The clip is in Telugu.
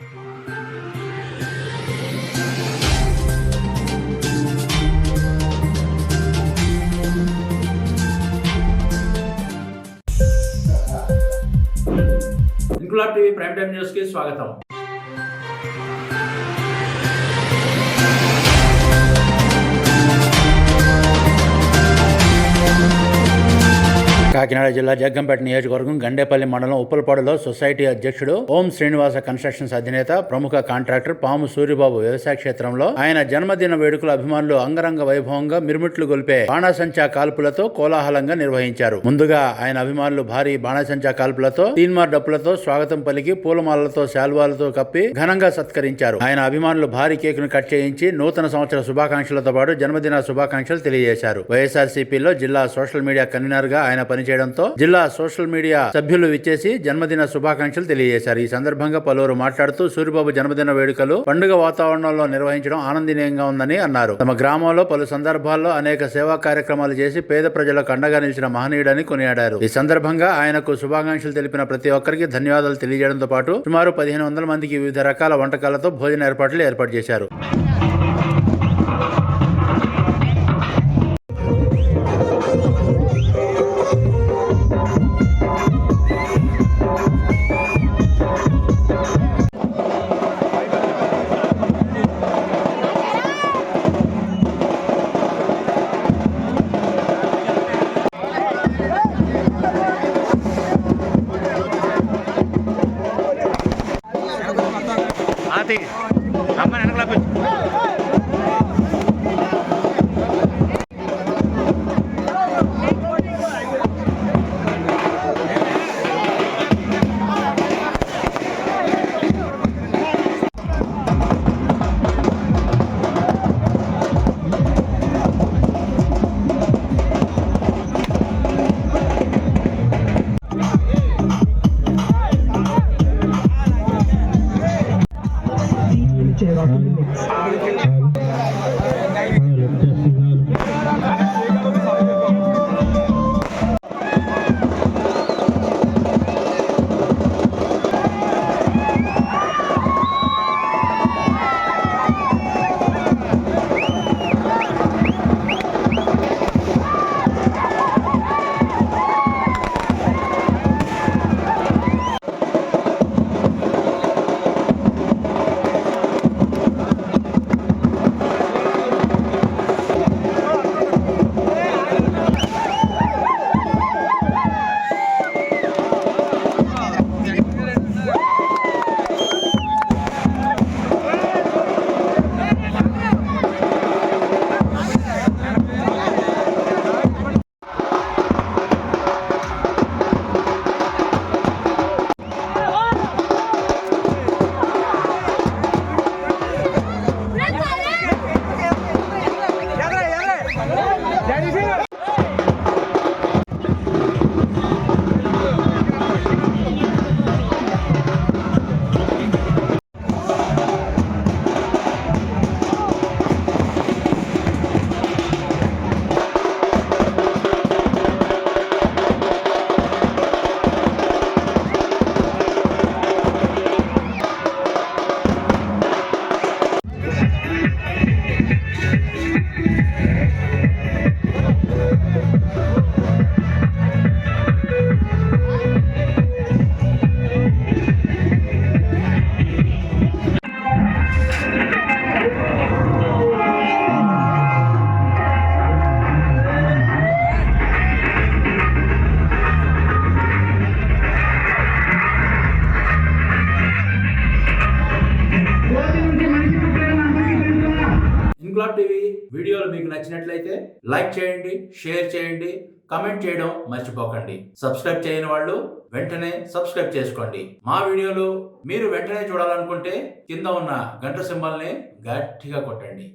Inquilab TV prime time news కి స్వాగతం. కాకినాడ జిల్లా జగ్గంపేట నియోజకవర్గం గండేపల్లి మండలం ఉప్పలపాడులో సొసైటీ అధ్యక్షుడు ఓం శ్రీనివాస కన్స్ట్రక్షన్స్ అధినేత ప్రముఖ కాంట్రాక్టర్ పాము సూరిబాబు వ్యవసాయ క్షేత్రంలో ఆయన జన్మదిన వేడుకల అభిమానులు అంగరంగ వైభవంగా మిరుమిట్లు గొల్పే బాణాసంచా కాల్పులతో కోలాహలంగా నిర్వహించారు. ముందుగా ఆయన అభిమానులు భారీ బాణాసంచా కాల్పులతో తీన్మార్ డప్పులతో స్వాగతం పలికి పూలమాలలతో శాల్వాలతో కప్పి ఘనంగా సత్కరించారు. ఆయన అభిమానులు భారీ కేకును కట్ చేయించి నూతన సంవత్సర శుభాకాంక్షలతో పాటు జన్మదిన శుభాకాంక్షలు తెలియజేశారు. వైఎస్ఆర్సీపీలో జిల్లా సోషల్ మీడియా కన్వీనర్ గా ఆయన పనిచేయడంతో జిల్లా సోషల్ మీడియా సభ్యులు విచ్చేసి జన్మదిన శుభాకాంక్షలు తెలియజేశారు. ఈ సందర్భంగా పలువురు మాట్లాడుతూ సూరిబాబు జన్మదిన వేడుకలు పండుగ వాతావరణంలో నిర్వహించడం ఆనందనీయంగా ఉందని అన్నారు. తమ గ్రామంలో పలు సందర్భాల్లో అనేక సేవా కార్యక్రమాలు చేసి పేద ప్రజలకు అండగా నిలిచిన మహనీయుడని కొనియాడారు. ఈ సందర్భంగా ఆయనకు శుభాకాంక్షలు తెలిపిన ప్రతి ఒక్కరికి ధన్యవాదాలు తెలియజేయడంతో పాటు సుమారు 1500 మందికి వివిధ రకాల వంటకాలతో భోజన ఏర్పాటు చేశారు. ఇంక్లాబ్ టీవీ వీడియోలు మీకు నచ్చినట్లయితే లైక్ చేయండి, షేర్ చేయండి, కమెంట్ చేయడం మర్చిపోకండి. సబ్స్క్రైబ్ చేయని వాళ్ళు వెంటనే సబ్స్క్రైబ్ చేసుకోండి. మా వీడియోలు మీరు వెంటనే చూడాలనుకుంటే కింద ఉన్న గంట సింబల్ని గట్టిగా కొట్టండి.